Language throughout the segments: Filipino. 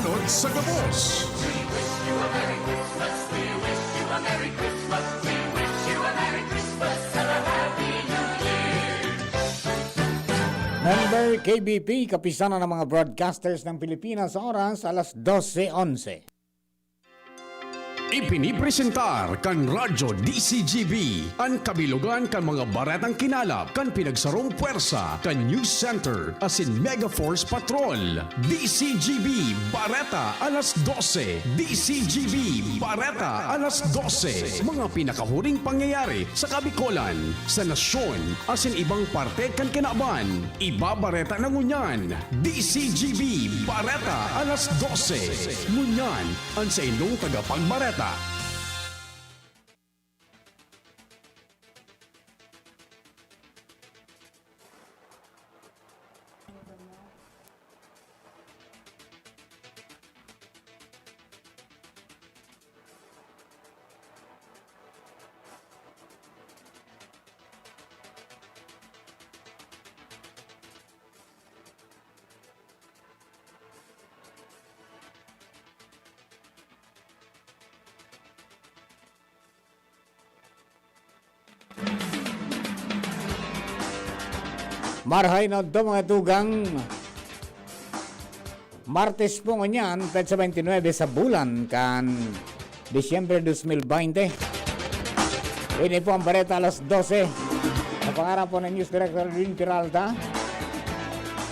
Benod sa Gabos. We wish you a Merry Christmas. We wish you a Merry Christmas. We wish you a Merry Christmas and a Happy New Year. Member KBP, kapisanan ng mga broadcasters ng Pilipinas, oras alas 12:11. Ipinipresentar kan Radyo DCGB ang kabilugan kan mga baretang kinalap kan pinagsarong puwersa kan News Center asin Mega Force Patrol. DCGB Bareta alas 12. DCGB Bareta alas 12. Mga pinakahuring pangyayari sa Kabikolan, sa nasyon asin ibang parte kan kinaban. Ibabareta na ngunyan. DCGB Bareta alas 12. Ngunyan ang sa inyong tagapagbareta. Marhay na do mga tugang. Martes po ngunyan, petsa 29 sa bulan kan Disyembre 2020. Ini po ang bareta alas 12. Sa pangarap po ng News Director Rin Peralta.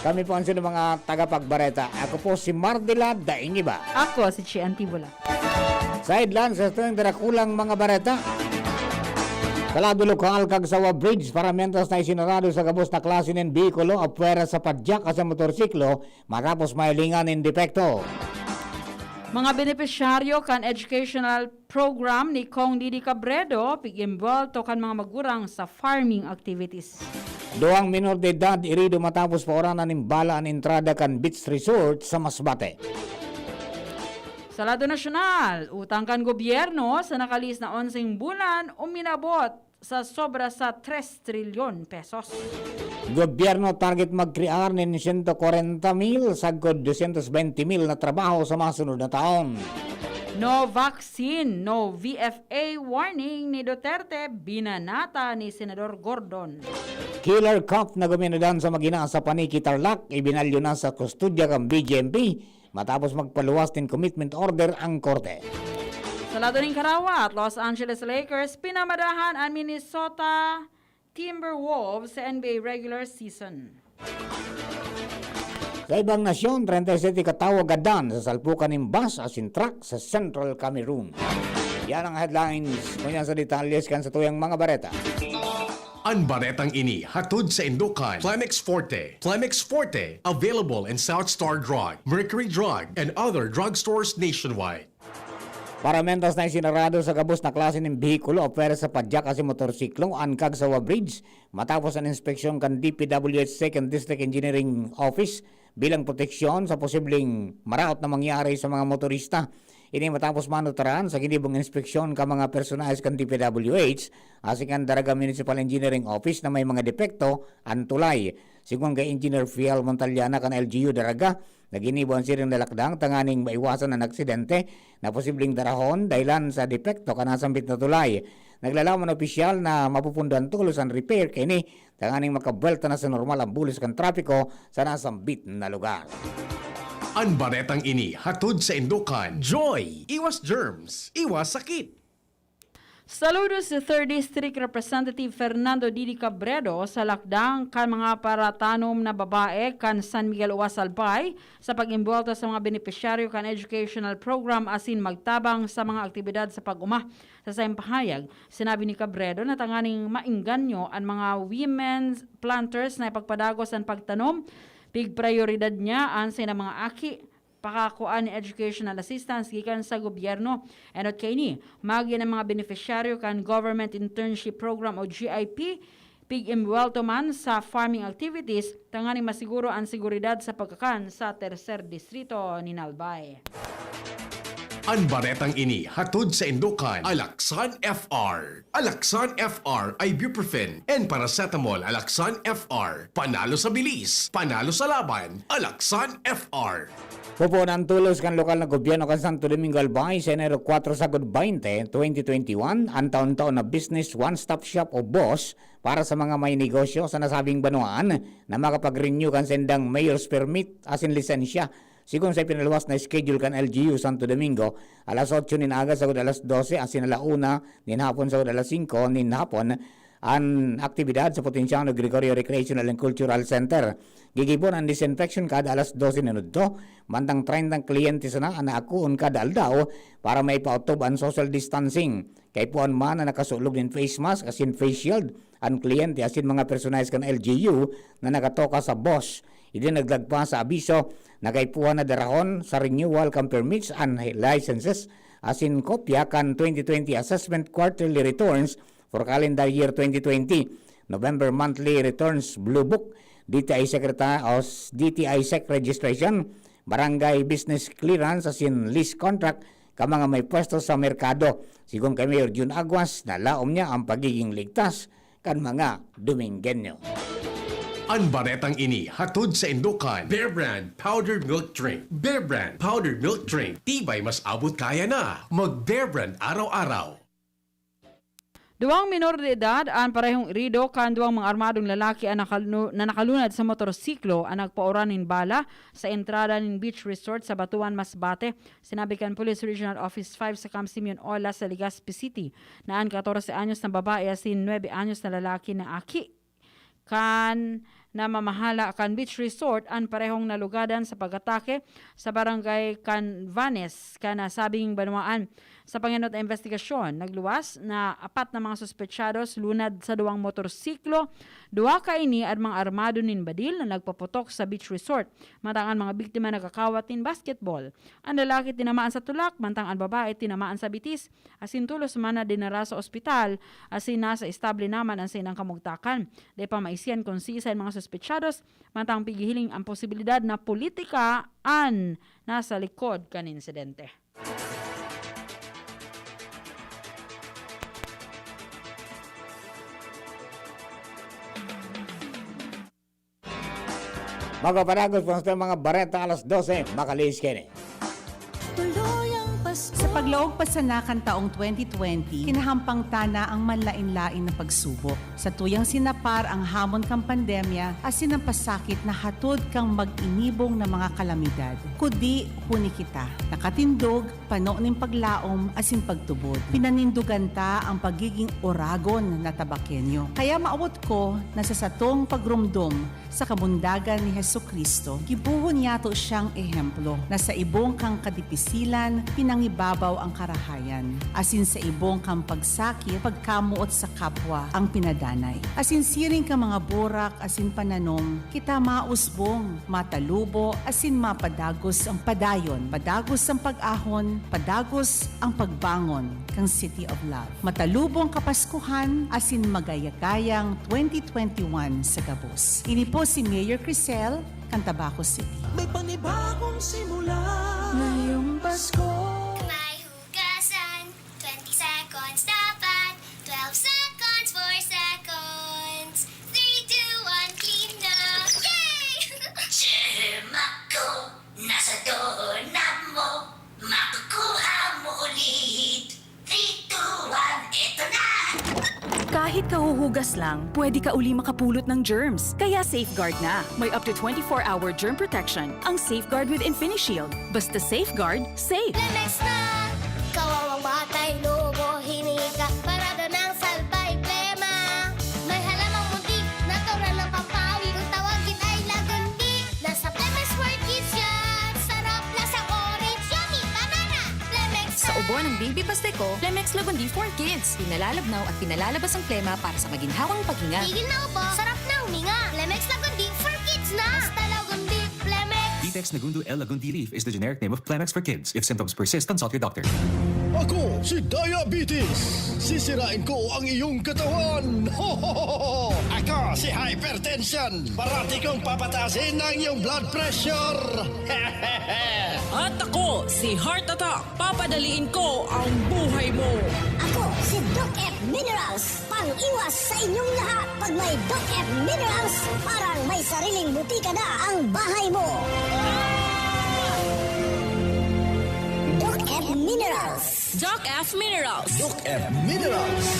Kami po ang sino mga tagapagbareta. Ako po si Mardila Daingiba. Ako si Chi Antibula. Sideline sa tuwing darakulang mga bareta. Kalado lokal kag Sawa Bridge para mentas na isinarado sa gabos na klase ng bikulo apwera sa padyak sa motorsiklo matapos mailingan ng depekto. Mga benepisyaryo kan educational program ni Kong Didi Cabredo pig-involto kan mga magurang sa farming activities. Duang minor de edad irido matapos paoranan ng bala ang entrada kan beach resort sa Masbate. Sa lado nasyonal, utang kan gobyerno sa nakalis na 11 bulan uminabot sa sobra sa 3 trilyon pesos. Gobyerno target mag-crear ng 140,000 sagod 220,000 na trabaho sa masunod na taon. No vaccine, no VFA warning ni Duterte, binanata ni Senador Gordon. Killer cop na guminadan sa Magina sa Paniki Tarlac, ibinalyo na sa kustudya ng BGMP matapos magpaluwas ng commitment order ang korte. Sa lado ng Karawat, Los Angeles Lakers pinamadahan ang Minnesota Timberwolves sa NBA regular season. Sa ibang nasyon, 37 katao agadan sa salpukan ng bus asin truck sa Central Cameroon. Yan ang headlines. Kunyan sa detalles kan sa tuyang mga bareta. Ang baretang ini hatod sa Indukan, Plemex Forte. Plemex Forte, available in South Star Drug, Mercury Drug, and other drugstores nationwide. Para mentas na isinarado sa gabos na klase ng bihikulo o pera sa padyak kasi motorsiklo angkag sa Bridge matapos ang inspeksyon kan DPWH 2nd District Engineering Office bilang proteksyon sa posibleng maraot na mangyari sa mga motorista. Ini matapos manutaran sa ginibong inspeksyon ka mga personalis kan DPWH asikan Daraga Municipal Engineering Office na may mga depekto antulay. Sigun kay Engineer Fiel Montaliana kan LGU Daraga, naginibuan siring nalakdang tanganing maiwasan ang aksidente na posibleng darahon dahilan sa depekto kanasambit na tulay. Naglalaman opisyal na mapupundan tulos ang repair kini tanganing makabwelta na sa normal ang bulis kan trapiko sa nasambit na lugar. Ang baretang ini hatod sa Indukan, Joy, iwas germs, iwas sakit. Saludos si 3rd District Representative Fernando Didi Cabredo sa lakdang kan mga paratanom na babae kan San Miguel Uwas Albay sa pag-imbulto sa mga benepisyaryo kan educational program asin magtabang sa mga aktibidad sa pag-uma. Sa sayang pahayag, sinabi ni Cabredo na tanganing maingganyo ang mga women's planters na ipagpadagos ang pagtanom. Big prioridad niya ang sa mga aki pakakuan ni educational assistance gikan sa gobyerno. Enot kay ni magyan ang mga beneficiaryo kan Government Internship Program o GIP pig-imwelto man sa farming activities tanganing masiguro ang seguridad sa pagkakan sa tercer distrito ni Nalbay. Ang baretang ini hatod sa Indukan, Alaksan FR. Alaksan FR ay ibuprofen and paracetamol. Alaksan FR. Panalo sa bilis, panalo sa laban. Alaksan FR. Pupunan tulos kan lokal na gobyerno kan Santo Domingo Albay sa Enero 4 sagod 20, 2021 ang taon-taon na Business One-Stop Shop o BOSS para sa mga may negosyo sa nasabing banuan na makapag-renew kan sendang mayor's permit asin lisensya. Sigon sa pinaluwas na schedule kan LGU Santo Domingo, alas 8 nin aga sagod alas 12 asin alauna nin hapon sagod alas 5 nin hapon ang aktibidad sa Potenciano Gregorio Recreational and Cultural Center. Gigibon ang disinfection kada alas 12 minuto, mantang 30 kliyente sana ang naakuon kada aldaw para may pautob ang social distancing. Kay puan man na nakasulog din face mask asin face shield ang kliyente asin mga personalis kan LGU na nakatoka sa BOSS. Idi naglagpa sa abiso na kay puan na darahon sa renewal kan permits and licenses asin kopya kan 2020 assessment quarterly returns for calendar year 2020, November monthly returns blue book, DTI SEC registration, barangay business clearance asin lease contract ka mga may pwesto sa merkado. Sigon kay Mayor June Aguas na laom niya ang pagiging ligtas kan mga Domingueño. Ang baretang ini hatod sa Indukan, Bear Brand Powdered Milk Drink. Bear Brand Powdered Milk Drink. Tibay mas abot kaya na. Mag Bear Brand araw-araw. Duwang minor de edad ang parehong irido kan duwang mga armadong lalaki na nakalunad sa motorsiklo ang nagpauranin bala sa entrada ng beach resort sa Batuan, Masbate. Sinabi kan Police Regional Office 5 sa Camp Simeon Ola sa Legazpi City na ang 14 anyos na babae asin 9 anyos na lalaki na aki kan na mamahala kan beach resort ang parehong nalugadan sa pag-atake sa barangay Canvanes kanasabing Banuaan. Sa panginot na investigasyon, nagluwas na 4 na mga suspetsados lunad sa duwang motorsiklo. 2 kaini at mga armado nin badil na nagpaputok sa beach resort. Mantang ang mga biktima nagkakawat nin basketball. Ang lalaki tinamaan sa tulak, mantang ang babae tinamaan sa bitis. Asin tulos man na dinara sa ospital, asin nasa estable naman ang sinang kamugtakan. Di pa maisiyan kung siisa mga suspetsados, mantang pigihiling ang posibilidad na politika ang nasa likod kan insidente. Magaparagos po sa mga bareta alas 12, makalis kini. Sa pagloob pasanakan taong 2020, kinahampang tana ang manlain-lain na pagsubok. Sa tuyang sinapar ang hamon kang pandemya, asin ang pasakit na hatod kang mag-inibong na mga kalamidad. Kudi huni kita, nakatindog, pano ning paglaom, asin pagtubod. Pinanindugan ta ang pagiging oragon na tabakenyo. Kaya maawot ko na sa satong pagrumdom sa kamundagan ni Hesukristo, gibuhon yato siyang ehemplo na sa ibong kang kadipisilan, pinangibabaw ang karahayan. Asin sa ibong kang pagsakit, pagkamuot sa kapwa ang pinadanay. Asin siring ka mga burak, asin pananom, kita mausbong, matalubo, asin mapadagos ang padayon, padagos ang pag-ahon, padagos ang pagbangon kang City of Love. Matalubong kapaskuhan, asin magayagayang 2021 sa Gabos. Ini po si Mayor Crisel, Cantabaco City. May panibagong simula ngayong Pasko. May hugasan, 20 seconds dapat, 12 seconds, 4 seconds, 3, 2, 1, clean na! Yay! Mako, nasa doorknob mo, makukuha mo ulit. 3, 2, 1, eto na! Kahit kahuhugas lang, pwede ka uli makapulot ng germs. Kaya Safeguard na. May up to 24-hour germ protection ang Safeguard with InfiniShield. Basta Safeguard, safe. Lemex na! Kawawang batay, lobo, hinika, parada ng salbay, plema. May halamang muntik, natural ng pampawi, kung tawagin ay lagundi. Nasa Lemex for Kids yan! Sarap, lasang orange, yummy, banana! Lemex Sa ubo ng Baby Pasteco, Lemex Lagundi for Kids. Pinalalabnaw at pinalalabas ang plema para sa maginhawang paghinga. Tigil na upo, sarap na huminga. Lemex Lagundi for Kids na! Basta Lagundi, Lemex! Vitex Nagundu L. Lagundi Leaf is the generic name of Plemex for kids. If symptoms persist, consult your doctor. Ako, si Diabetes! Sisirain ko ang iyong katawan! Ho, ho, ho, ho! Ako, si Hypertension! Parati kong papatasin ang iyong blood pressure! At At ako, si Heart Attack. Papadaliin ko ang buhay mo. Ako, si Doc F Minerals. Pang-iwas sa inyong lahat. Pag may Doc F Minerals, parang may sariling butika na ang bahay mo. Doc F Minerals. Doc F Minerals. Doc F Minerals.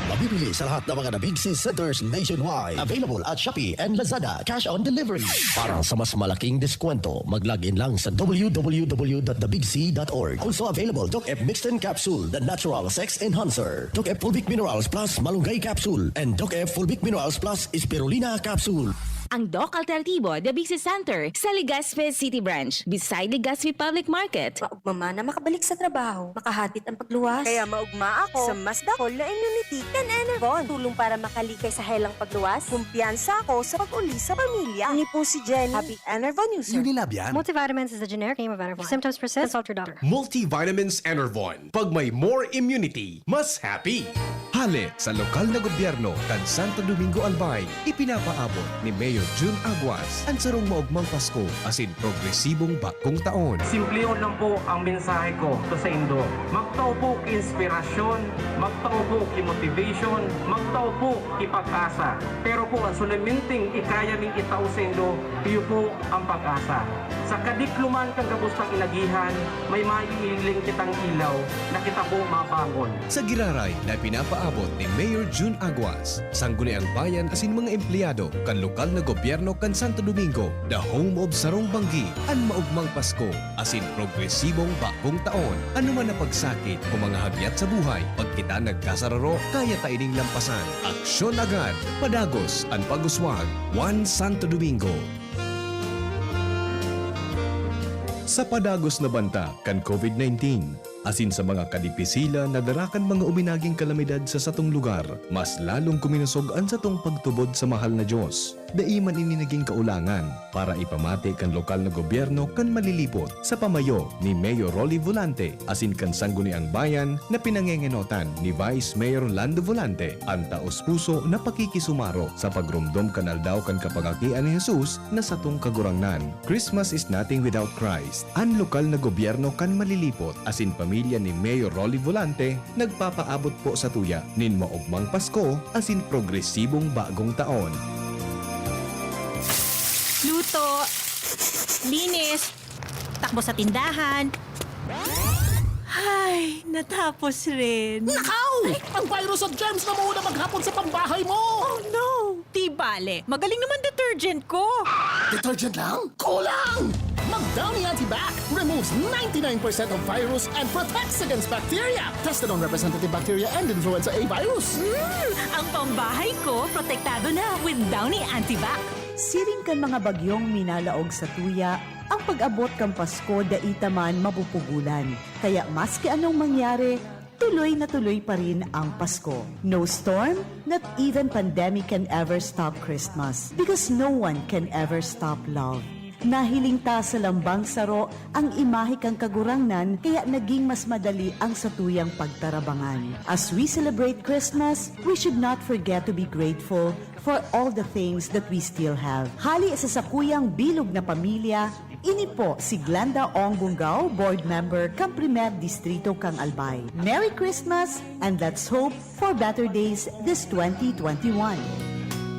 Mabibili sa lahat ng mga The Big C Centers nationwide. Available at Shopee and Lazada. Cash on delivery. Para sa mas malaking diskwento, mag-login lang sa www.thebigc.org. Also available, Doc F Mixed In Capsule, the natural sex enhancer. Doc F Fulvic Minerals Plus Malunggay Capsule. And Doc F Fulvic Minerals Plus Spirulina Capsule. Ang Doc Alternatibo, The Big C Center, sa Legazpi City Branch, beside Legazpi Public Market. Maugma na makabalik sa trabaho, makahatid ang pagluwas. Kaya maugma ako sa mas dakol na immunity kan Enervon. Tulong para makalikay sa helang pagluwas. Kumpiyansa ako sa pag-uli sa pamilya. Ni po si Jenny, happy Enervon user. Unilab yan. Multivitamins is the generic name of Enervon. If symptoms persist, consult your doctor. Multivitamins Enervon. Pag may more immunity, mas happy. Hali sa lokal na gobyerno kan Santo Domingo Albay, ipinapaabot ni Mayor June Aguas ang sarong maugmang Pasko asin progresibong bagong taon. Simple lang po ang mensahe ko to sa Indo. Magtao po inspirasyon, magtao po motivation, magtao po pag-asa. Pero po ang sulaminting ikaya ming itao sa Indo, iyo po ang pag-asa. Sa kadikluman kang kabustang inagihan, may maiiling kitang ilaw na kita po mabangon. Sa giraray na pinapaabot ni Mayor June Aguas, sangguniang bayan asin mga empleyado kan lokal na gobyerno kan Santo Domingo, the home of Sarong Banggi, ang maugmang Pasko asin progresibong bagong taon. Ano man na pagsakit o mga hagyat sa buhay, pag kita nagkasararo, kaya ta ining lampasan. Aksyon agad, padagos ang pag-uswag, One Santo Domingo. Sa padagos na banta kan COVID-19, asin sa mga kadipisila na darakan mga uminaging kalamidad sa satong lugar, mas lalong kuminusog ang satong pagtubod sa mahal na Diyos. Daiman ini naging kaulangan para ipamati kan lokal na gobyerno kan malilipot sa pamayo ni Mayor Rolly Volante asin kan sangguniang bayan na pinangengenotan ni Vice Mayor Lando Volante ang taos-puso na pakikisumaro sa pagrumdom kan aldaw kan kapagakian ni Jesus na satong kagurangnan. Christmas is nothing without Christ. Ang lokal na gobyerno kan malilipot asin pamilya ni Mayor Rolly Volante nagpapaabot po sa tuya nin maugmang Pasko asin progresibong bagong taon. Luto, linis, takbo sa tindahan. Ay, natapos rin. Nakaw! Ang virus at germs na muna maghapon sa pambahay mo! Oh no! Di bale, magaling naman detergent ko. Detergent lang? Kulang! Mag-Downy Antibac removes 99% of virus and protects against bacteria. Tested on representative bacteria and influenza A virus. Ang pambahay ko, protektado na with Downy Antibac. Siring kan mga bagyong minalaog sa tuya, ang pag-abot kang Pasko daita man mapupugulan. Kaya maski anong mangyari, tuloy na tuloy pa rin ang Pasko. No storm, not even pandemic can ever stop Christmas. Because no one can ever stop love. Nahiling ta sa lambang saro ang imahe kang kagurangnan kaya naging mas madali ang satuyang pagtarabangan. As we celebrate Christmas, we should not forget to be grateful for all the things that we still have. Hali sa sakuyang bilog na pamilya, ini po si Glenda Ong Bungao, board member kang Primer Distrito kang Albay. Merry Christmas and let's hope for better days this 2021.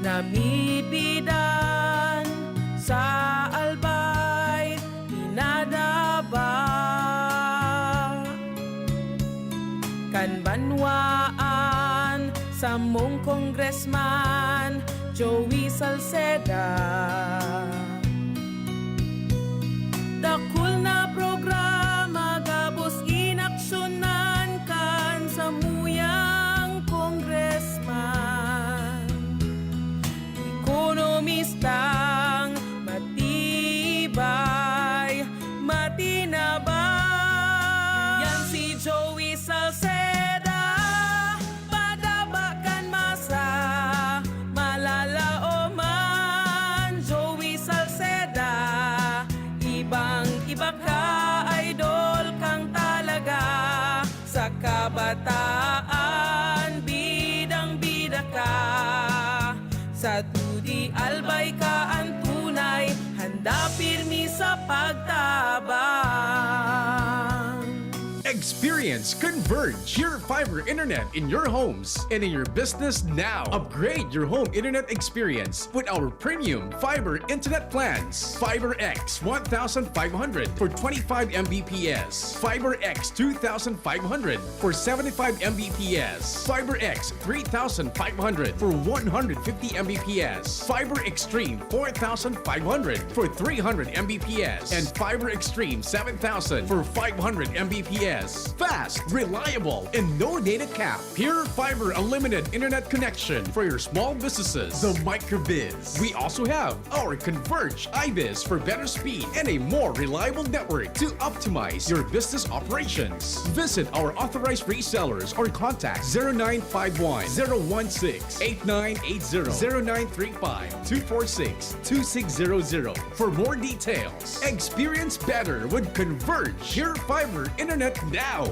Namipidan sa Albay, pinadaba kan banwaan sa mong congressman Joey Salceda. Dakul na programa gabos inaksyonan kan sa muyang congressman. Ekonomistang matibay, matinabay. Yan si Joey Salceda, padabakan masa, malalao man. Joey Salceda, ibang-iba ka, idol kang talaga. Sa kabataan, bidang-bida ka. Sa tudi albay ka ang tunay, handa pirmi sa pagtabang. Experience Converge, Pure Fiber Internet in your homes and in your business now. Upgrade your home internet experience with our premium fiber internet plans. Fiber X 1500 for 25 Mbps. Fiber X 2500 for 75 Mbps. Fiber X 3500 for 150 Mbps. Fiber Extreme 4500 for 300 Mbps. And Fiber Extreme 7000 for 500 Mbps. Fast, reliable, and no data cap. Pure Fiber Unlimited Internet Connection for your small businesses. The Microbiz. We also have our Converge iBiz for better speed and a more reliable network to optimize your business operations. Visit our authorized resellers or contact 0951 016 8980 0935 246 2600 for more details. Experience better with Converge Pure Fiber Internet now.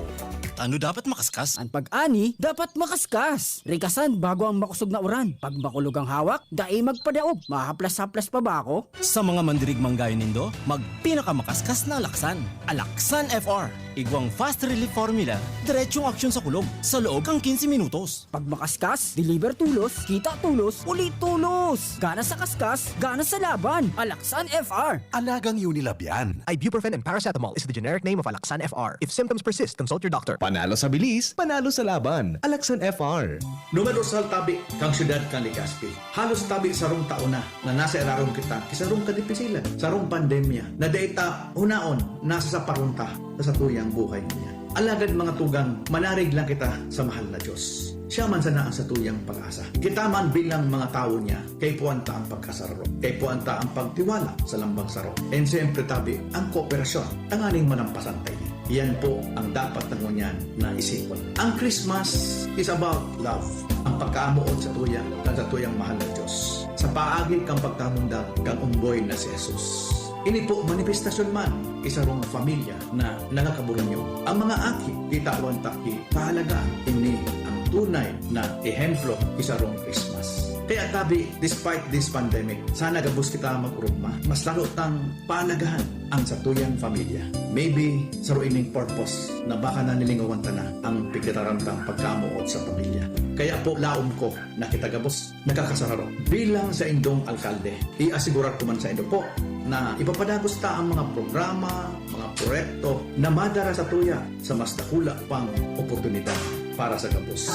Ano dapat makaskas? Ang pag-ani, dapat makaskas. Rikasan bago ang makusog na uran. Pag makulog ang hawak, dai magpadaog. Mahaplas-haplas pa ba ako? Sa mga mandirigmang gayon nindo, magpinakamakaskas na Alaksan. Alaksan FR. Igwang fast relief formula, diretsong aksyon sa kulog. Sa loob kang 15 minutos. Pag makaskas, deliver tulos, kita tulos, ulit tulos. Gana sa kaskas, gana sa laban. Alaksan FR. Alagang Unilab yan. Ibuprofen and paracetamol is the generic name of Alaksan FR. If symptoms persist, consult your doctor. Panalo sa bilis, panalo sa laban. Alaksan FR. Numero sa tabi kang syudad kang Legazpi. Halos tabi sa rong taon na nasa erarong kita kisarong kadipisilan. Sa rong pandemya na data hunaon nasa sa parunta sa tuyang buhay niya. Alagad mga tugang, manarig lang kita sa mahal na Diyos. Siya man sana ang sa tuyang pag-asa. Kita man bilang mga tao niya, kay puwanta ang pagkasararo. Kay puwanta ang pagtiwala sa lambang saro. And siyempre tabi, ang kooperasyon, ang aning manampasan tayo. Yan po ang dapat nangunyan na isipan. Ang Christmas is about love. Ang pagkaamuot sa tuyang, sa tuyang mahal na Diyos. Sa paagi kang pagkamundag, kang umboy na si Jesus. Ini po manifestasyon man isarong pamilya na nangakabulan nyo. Ang mga aki, kitawan taki, pahalagaan. Ini ang tunay na ehemplo isarong Christmas. Kaya tabi, despite this pandemic, sana gabos kita mag-urugma. Mas lalo tang pahalagahan ang satuyang pamilya. Maybe sa ruining purpose na baka nanilingawan ta na ang pagkitarantang pagkamuot sa pamilya. Kaya po laom ko na kita gabos nakakasararo. Bilang sa indong alkalde, iasigurar ko man sa indo po na ipapadagos ta ang mga programa, mga proyekto na madara sa tuya sa mas dakula pang oportunidad para sa gabos.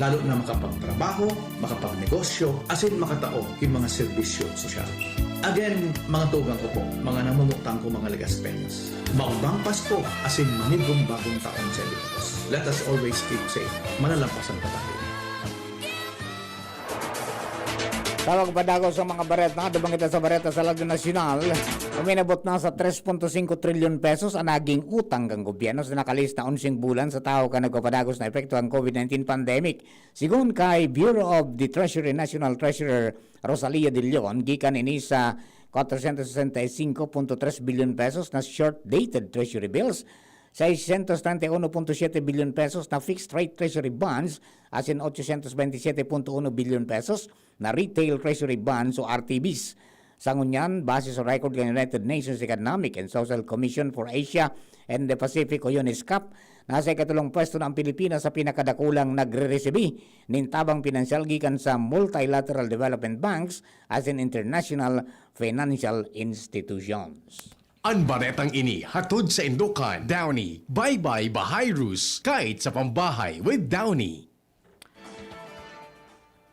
Lalo na makapagtrabaho, makapagnegosyo, asin makatao yung mga serbisyo sosyal. Again, mga tugang ko po, mga namumutang ko mga Legaspeños. Maubang Pasko, asin manigong bagong taon sa Ilocos. Let us always keep safe. Manalampasan pa tayo. Tawag padagaw sa mga bareta, dabang kita sa bareta sa Lagyo Nasyonal, uminabot na sa 3.5 trilyon pesos ang naging utang ng gobyerno sa nakalis na 11 bulan sa tao ka nagpapadagos na epekto ang COVID-19 pandemic. Sigun kay Bureau of the Treasury National Treasurer Rosalia De Leon, gikan ini sa 465.3 billion pesos na short-dated treasury bills, 631.7 billion pesos na fixed rate treasury bonds as in 827.1 billion pesos na retail treasury bonds o RTBs. Sangunyan, base sa record ng United Nations Economic and Social Commission for Asia and the Pacific o UNESCAP, nasa ikatulong pwesto na ang Pilipinas sa pinakadakulang nagre-resibi nintabang pinansyal gikan sa multilateral development banks as in international financial institutions. Ang baretang ini hatod sa Indokan, Downey. Bye-bye Bahay Rus, kahit sa pambahay with Downey.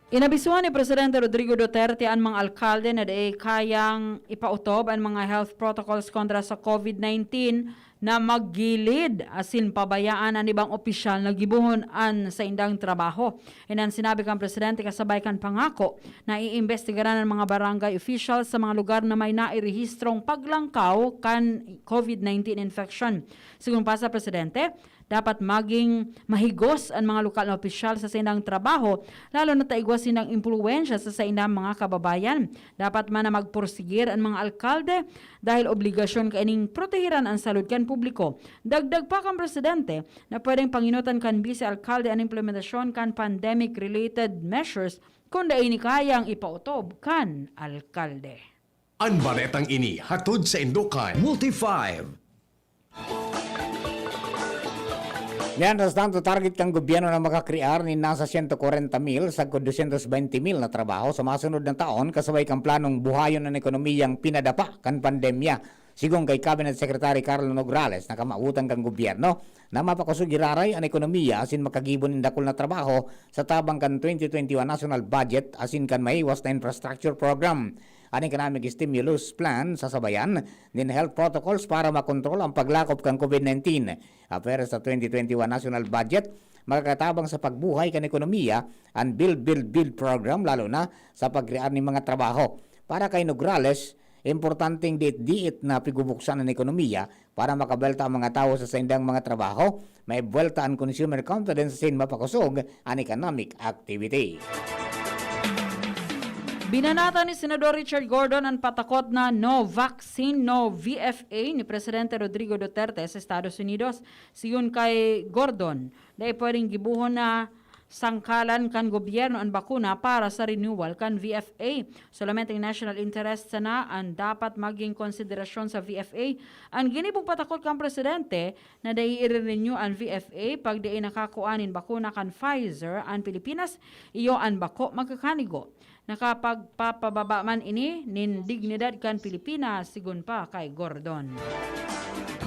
Inabisuhan ni Presidente Rodrigo Duterte ang mga alkalde na kayang ipautob ang mga health protocols kontra sa COVID-19 na maggilid asin pabayaan ang ibang opisyal na gibuhon sa indang trabaho. Inan sinabi kang Presidente kasabay kan pangako na iimbestigaran ng mga barangay officials sa mga lugar na may nairehistrong paglangkaw kan COVID-19 infection. Sigun pa sa Presidente, dapat maging mahigos ang mga lokal na opisyal sa sinang trabaho, lalo na taigwas sinang impluwensya sa inang mga kababayan. Dapat man na magpursigir ang mga alkalde dahil obligasyon kaining protehiran ang salud kan publiko. Dagdag pa kang Presidente na pwedeng panginutan kan vice-alkalde ang implementasyon kan pandemic-related measures kung dahil ni kayang ipautob kan alkalde. Ang baretang ini hatod sa Indokan. Multi 5. Mientras tanto, target kang gobyerno na makakrear ni nasa 140,000 sa 220,000 na trabaho sa masunod na taon kasabay kang planong buhayon ng ekonomiyang pinadapa kan pandemya. Sigong kay Cabinet Secretary Carlo Nograles na kamautan kang gobyerno na mapakasugiraray ang ekonomiya asin makagibon ng dakol na trabaho sa tabang kan 2021 national budget asin kan maiwas na infrastructure program. Ang economic stimulus plan sa sabayan din health protocols para makontrol ang paglakop kang COVID-19. Apera sa 2021 national budget, magkatabang sa pagbuhay kan ekonomiya ang Build program lalo na sa pagkrear ng mga trabaho. Para kay Nograles, importanteng diit na pigubuksan ang ekonomiya para makabelta ang mga tao sa saindang mga trabaho, may buwelta ang consumer confidence sin mapakusog ang economic activity. Binanata ni Senador Richard Gordon ang patakot na no vaccine, no VFA ni Presidente Rodrigo Duterte sa Estados Unidos. Siyon kay Gordon, dahil pwedeng gibuhon na sangkalan kan gobyerno ang bakuna para sa renewal kan VFA. Solamente ang national interest sana ang dapat maging konsiderasyon sa VFA. Ang ginibong patakot kan presidente na dahil i-renew ang VFA pag di nakakuanin bakuna kan Pfizer ang Pilipinas, iyo ang bako magkakanigo. Nakapagpapababa man ini nin dignidad kan Pilipinas sigun pa kay Gordon.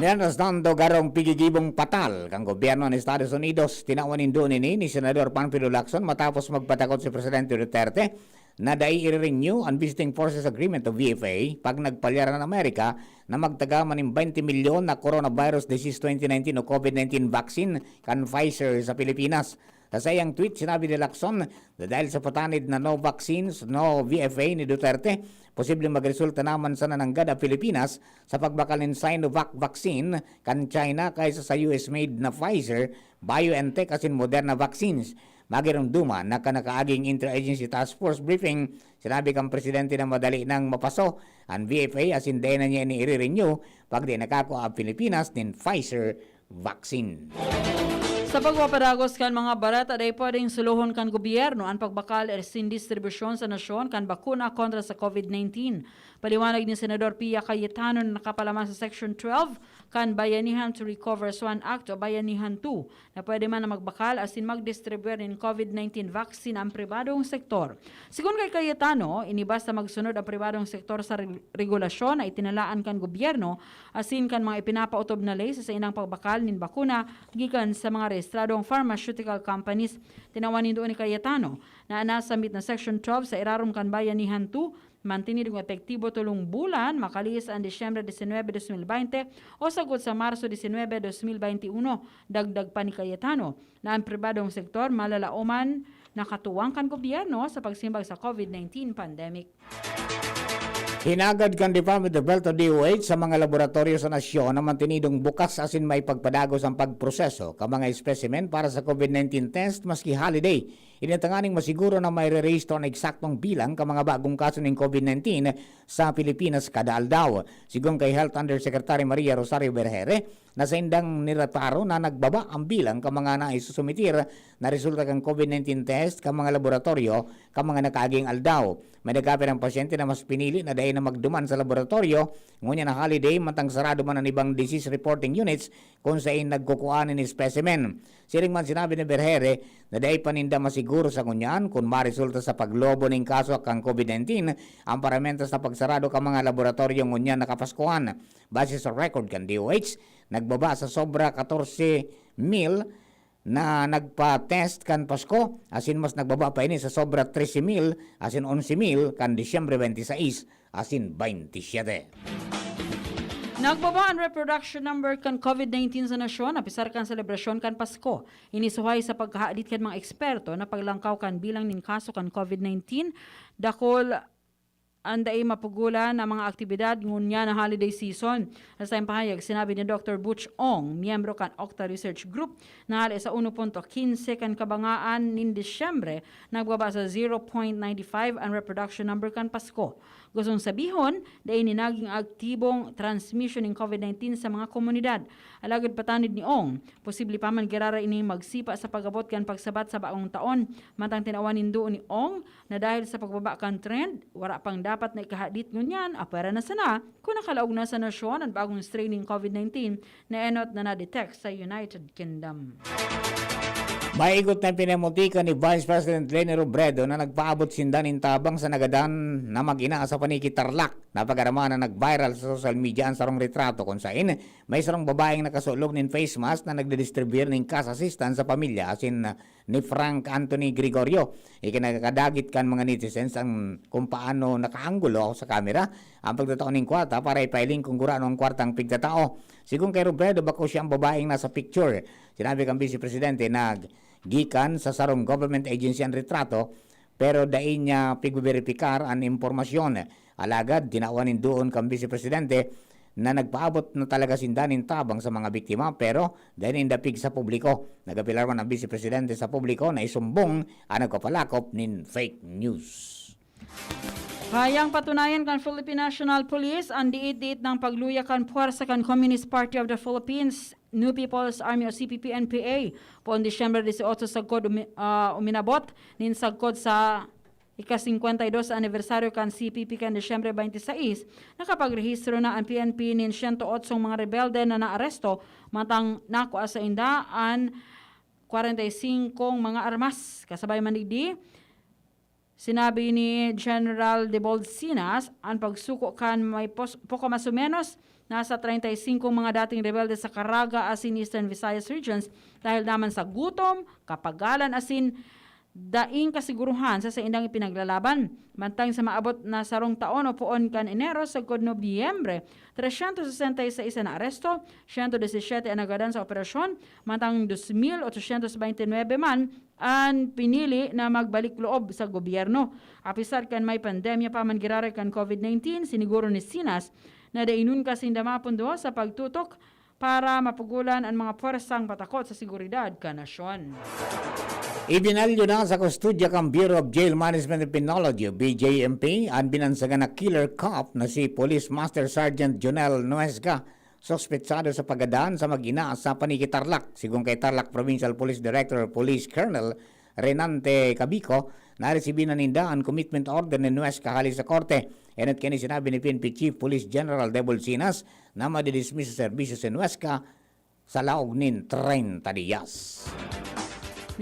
Mientras tanto, garong pigigibong patal kang gobyerno ng Estados Unidos, tinawanin doon ni Senador Panfilo Lacson matapos magpatakot si Presidente Duterte na dahil i-renew ang Visiting Forces Agreement o VFA pag nagpalyara ng Amerika na magtagaman ng 20 milyon na coronavirus disease 2019 o COVID-19 vaccine kan Pfizer sa Pilipinas. Sa sayang tweet, sinabi ni Lacson na dahil sa patanid na no vaccines, no VFA ni Duterte, posibleng magresulta naman sa nananggad ang Pilipinas sa pagbakal ng Sinovac vaccine kan China kaysa sa US-made na Pfizer, BioNTech asin Moderna vaccines. Magirumduman na kanakaaging Interagency Task Force briefing, sinabi kang presidente na madali nang mapaso ang VFA asin dahil na niya i-renew pag di nakakuha ang Pilipinas ng Pfizer vaccine. Sa pagpapadagos kan mga barata day pwedeng suluhon kan gobyerno ang pagbakal sin distribusyon sa nasyon kan bakuna kontra sa COVID-19. Paliwanag ni Senador Pia Cayetano na nakapalaman sa Section 12 kan Bayanihan to Recover Swan Act o Bayanihan 2 na pwede man na magbakal asin mag-distribute ng COVID-19 vaccine ang pribadong sektor. Sigun kay Cayetano, inibas na magsunod ang pribadong sektor sa regulasyon na itinalaan kan gobyerno asin kan mga ipinapautob na ley sa inang pagbakal nin bakuna gikan sa mga rehistradong pharmaceutical companies. Tinawanin doon ni Cayetano na nasamit na Section 12 sa irarom kan Bayanihan 2 mantinid ng epektibo tulong bulan makalis ang Disyembre 19, 2020 o sagot sa Marso 19, 2021. Dagdag pa ni Cayetano na ang pribadong sektor malalauman nakatuwang kan gobyerno sa pagsimbag sa COVID-19 pandemic. Hinagad kan Department of Health o DOH sa mga laboratorio sa nasyon na mantinidong bukas asin may pagpadagos ang pagproseso ka mga specimen para sa COVID-19 test maski holiday. Inatanganing masiguro na may re-register na eksaktong bilang ka mga bagong kaso ng COVID-19 sa Pilipinas kada aldaw. Sigong kay Health Undersecretary Maria Rosario Berhere, na sa indang nirataro na nagbaba ang bilang ka mga naisusumitir na resulta kang COVID-19 test ka mga laboratorio ka mga nakaaging aldaw. May nagkapit ang pasyente na mas pinili na dahil na magduman sa laboratorio, ngunya na holiday matang sarado man ang ibang disease reporting units kung saan nagkukuhanin ni specimen. Siring man sinabi ni Berhere na dahil paninda masiguro sa kunyan kung marisulta sa paglobo ng kaso kang COVID-19 ang paramentas na pagsarado ka mga laboratorio ngunya nakapaskuhan. Base sa record kan DOH, nagbaba sa sobra 14,000 na nagpa-test kan Pasko, asin mas nagbaba pa ini sa sobra 13,000 asin 11,000 kan Disyembre 26 asin 27. Nagbaba ang reproduction number kan COVID-19 sa nasyon, apisar kan selebrasyon kan Pasko. Inisuhay sa paghaadit kan mga eksperto na paglangkaw kan bilang nin kaso kan COVID-19, dakol anday mapugulan ang mga aktibidad ngunya na holiday season. Sa tayong pahayag, sinabi ni Dr. Butch Ong, miyembro kan Octa Research Group, na hali sa 1.15 kan kabangaan nin Disyembre, nagbaba sa 0.95 ang reproduction number kan Pasko. Gustong sabihon, dahil ninaging aktibong transmission ng COVID-19 sa mga komunidad. Alagad patanid ni Ong, posible pa man girara ini magsipa sa pagabot kan pagsabat sa baong taon. Matang tinawanin doon ni Ong na dahil sa pagbaba kan trend, wala pang dapat na ikahadit ngunyan, apera na sana kung nakalaog na sa nasyon ang bagong strain ng COVID-19 na enot na na-detect sa United Kingdom. Maigot na pinamultika ni Vice President Leni Robredo na nagpaabot sindanin tabang sa nagadan na mag-ina sa paniki Tarlac. Napagarama na nag-viral sa social media ang sarong retrato kung saan may sarong babaeng nakasulog ng face mask na nagdidistribute ng cash assistance sa pamilya asin ni Frank Anthony Gregorio. Ikinagkadagit kan mga netizens ang kung paano nakaanggulo sa kamera ang pagtataon ng kwarta para ipailing kung gurano ang kwartang pigtatao. Sigung kay Robredo, bako siya ang babaeng nasa picture. Sinabi kang Vice Presidente na gikan sa sarong government agency ang retrato pero dain niya pigverifikar ang impormasyon. Alagad, dinawanin doon kang Vice Presidente na nagpaabot na talaga sindanin tabang sa mga biktima pero dahil indapig sa publiko. Nagapilarman ang Vice Presidente sa publiko na isumbong ang nagpapalakop nin fake news. Hayang patunayan kan Philippine National Police ang diit-diit ng pagluya kan puwersa kan Communist Party of the Philippines, New People's Army o CPP-NPA po on Disyembre 18 sagkod uminabot nin sagkod sa ika-52 anibersaryo kan CPP kan Disyembre 26, nakapagrehistro na ang PNP nin 108 mga rebelde na naaresto matang nakuha sa indaan 45 mga armas. Kasabay manigdi, sinabi ni General De Bolsinas, ang pagsuko kan may poko mas o menos nasa 35 mga dating rebelde sa Caraga asin Eastern Visayas regions dahil naman sa gutom, kapagalan asin daing kasiguruhan sa indang ipinaglalaban. Mantang sa maabot na sarong taon o poon kan Enero sa kod Nobyembre, 366 na aresto, 117 ang nagadan sa operasyon, mantang 2,829 man ang pinili na magbalik loob sa gobyerno. Apisar kan may pandemya pa man girare kan COVID-19, siniguro ni Sinas na dainun kasindamapundo sa pagtutok para mapugulan ang mga puwersang patakot sa seguridad ka nasyon. Ibinalyo na sa kustudya kang Bureau of Jail Management and Penology o BJMP ang binansagan na killer cop na si Police Master Sergeant Jonel Nuesca, sospetsado sa pagadaan sa mag-ina sa paniki Tarlac. Sigung kay Tarlac Provincial Police Director Police Colonel Renante Cabico, naresibi na ninda ang commitment order ni Nuesca hali sa korte. Enot kini sinabi ni PNP Chief Police General De Bolsinas na madidismiss sa serbisyo si Nuesca sa laog nin 30 días.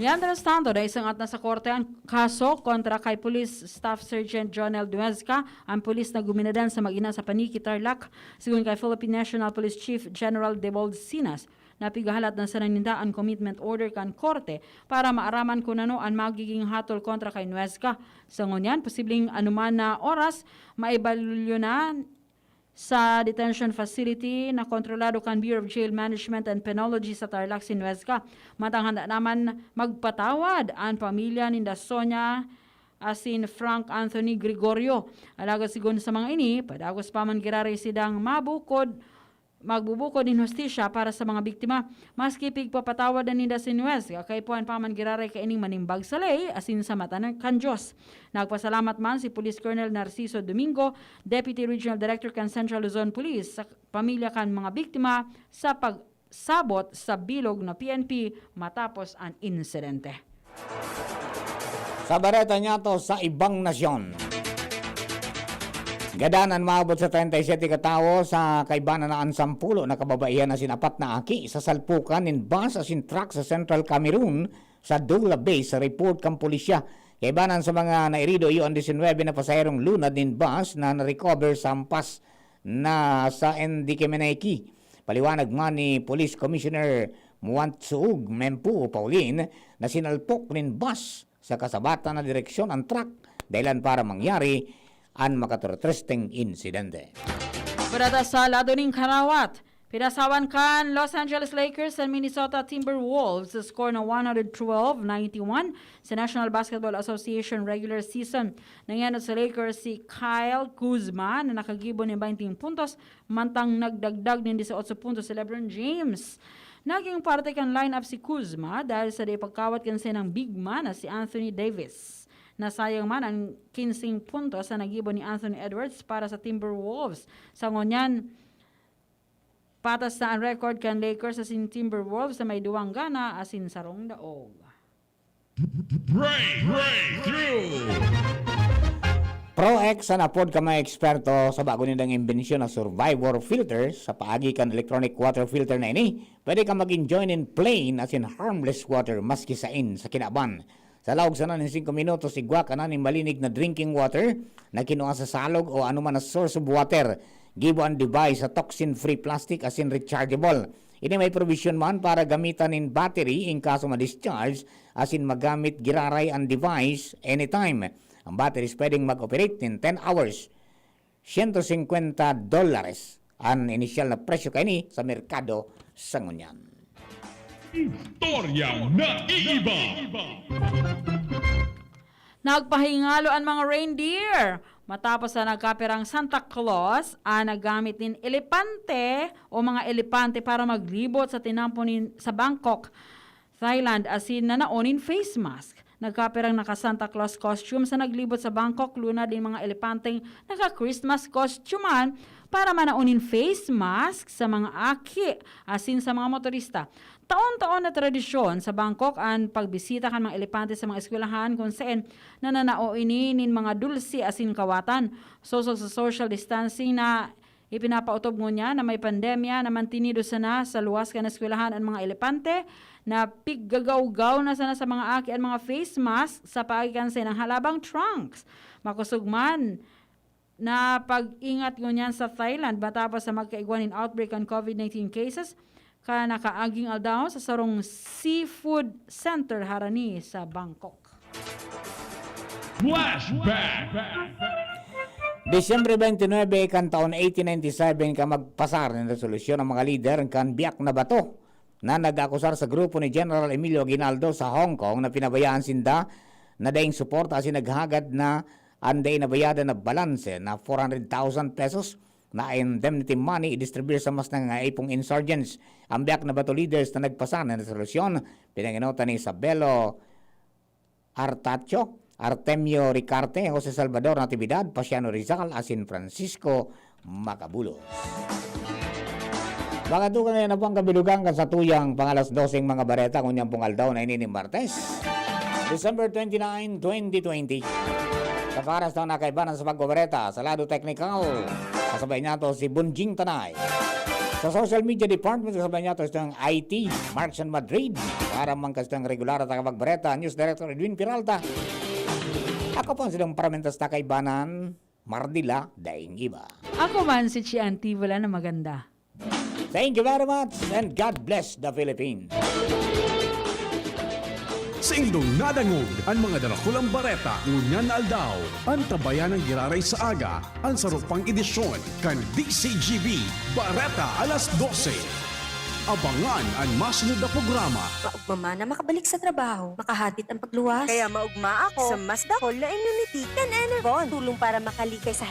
Mientras tanto, dahil isang at nasa korte ang kaso kontra kay Police Staff Sergeant Jonel Duezca, ang pulis na guminadan sa mag-ina sa paniki Tarlac, sigun kay Philippine National Police Chief General De Bolsinas, napigahalat na sa naninda ang commitment order kan korte para maaraman kung ano ang magiging hatol kontra kay Nuesca. Sa ngunyan, posibleng anuman na oras, maibalyo na sa detention facility na kontrolado kan Bureau of Jail Management and Penology sa Tarlac si Nuesca. Matang handa naman magpatawad ang pamilya ni Sonia asin Frank Anthony Gregorio. Alaga sigon sa mga ini, padagos pa man girare sidang magbubukod in hostisya para sa mga biktima. Maski pigpapatawad na ninda si Nuesca, kay puan pa man girare ka ining manimbag sa lay asin sa mata ng kan Diyos. Nagpasalamat man si Police Colonel Narciso Domingo, Deputy Regional Director kan Central Luzon Police, sa pamilya kan mga biktima sa pagsabot sa bilog na PNP matapos ang insidente. Sa bareta niya to sa ibang nasyon. Gadanan maabot sa 37 katao sa kaibanan na ang 10 na kababaihan na sinapat na aki sa salpukan in bus asin truck sa Central Cameroon sa Doula Base sa report kang pulisya. Kaibanan sa mga nairido yung 19 na pasahirong lunad in bus na na-recover sa ampas na sa Ndikemeneki. Paliwanag man ni Police Commissioner Muantsuug Mempu Pauline na sinalpok nin bus sa kasabatan na direksyon ang truck dahilan para mangyari ang makaturtresting insidente. Berada sa lado ng Karawat, pinasawan kan Los Angeles Lakers and Minnesota Timberwolves sa score na 112-91 sa National Basketball Association regular season. Nangyano sa Lakers si Kyle Kuzma na nakagibo ng 20 puntos, mantang nagdagdag ng 18 puntos si LeBron James. Naging parte kan lineup si Kuzma dahil sa pagkawat kan ng big man na si Anthony Davis. Nasayang man ang 15 puntos sa nagibo ni Anthony Edwards para sa Timberwolves. Sa ngunyan, patas na ang record kan Lakers asin Timberwolves na may duwang gana asin sarong daog. Pro-X sa napod ka mga eksperto sa bago nilang imbensyon na Survivor filter sa paagi kan electronic water filter na ini. Pwede ka mag-enjoy in plain as in harmless water maski sa kinaban. Sa laog sana ng 5 minutos igwa ka na ni malinig na drinking water na kinuha sa salog o anuman na source of water. Gibo ang device sa toxin-free plastic as in rechargeable. Ini may provision man para gamitan in battery in kaso ma-discharge as in magamit giraray ang device anytime. Ang batteries pwedeng mag-operate in 10 hours. $150 ang initial na presyo kaini sa merkado sa ngunyan. Istorya na iiba. Nagpahingalo ang mga reindeer matapos na nagkapirang Santa Claus nagamit din elepante o mga elepante para maglibot sa tinamponin sa Bangkok, Thailand asin na naonin face mask. Nagkapirang naka-Santa Claus costume sa naglibot sa Bangkok, luna din mga elepanteng naka-Christmas costumean para manaunin face mask sa mga aki asin sa mga motorista. Taon-taon na tradisyon sa Bangkok ang pagbisita kan mga elepante sa mga eskwelahan kung saan nananaoinin mga dulce asin kawatan. So sa social distancing na ipinapautob niya na may pandemya na mantinido sana sa luwas kan eskwelahan ang mga elepante na piggagaw-gaw na sana sa mga aki at mga face mask sa pagikansin ng halabang trunks. Makusugman na pag-ingat ngunyan sa Thailand matapos sa magkaigwan in outbreak ng COVID-19 cases ka nakaaging aldaw sa sarong seafood center harani sa Bangkok. Flashback. Disyembre 29 kan taon 1897 ka magpasar ng resolusyon ng mga lider kan biyak na bato na nag-akusar sa grupo ni General Emilio Aguinaldo sa Hong Kong na pinabayaan sinda na daing suporta si naghagad na anday na bayadan na balanse na 400,000 pesos na indemnity money i-distribute sa mas nangaipong insurgents. Ang biyak na bato leaders na nagpasar ng resolusyon pinanginota ni Isabelo Artacho, Artemio Ricarte, Jose Salvador Natividad, Pasiano Rizal, asin Francisco Macabulos. Bagatukan na yan po ang kabilugan kan sa tuyang pangalas 12 mga bareta kung yan pong aldaw na inining Martes, December 29, 2020. Sa paras na nakaibanan sa pagbabareta, sa lado technical, kasabay niya to si Bunjing Tanay. Sa social media department, kasabay niya to itong IT, Marcian Madrid, para mangkastang regular at kapagbareta, News Director Edwin Peralta. Ako po ang silang paramentas na kaibanan, Mardila, Daing Iba. Ako man si Chianti, wala na maganda. Thank you very much and God bless the Philippines. Sa indong nadangog ang mga darakulang bareta ngunyan na aldaw. Ang tabayan ng giraray sa aga, ang sarupang edisyon kan DCGB Bareta alas 12. Abangan ang masunod na programa. Maugma na makabalik sa trabaho, makahatid ang pagluwas. Kaya maugma ako sa mas dakol na immunity, kan Enervon. Tulong para makalikay sa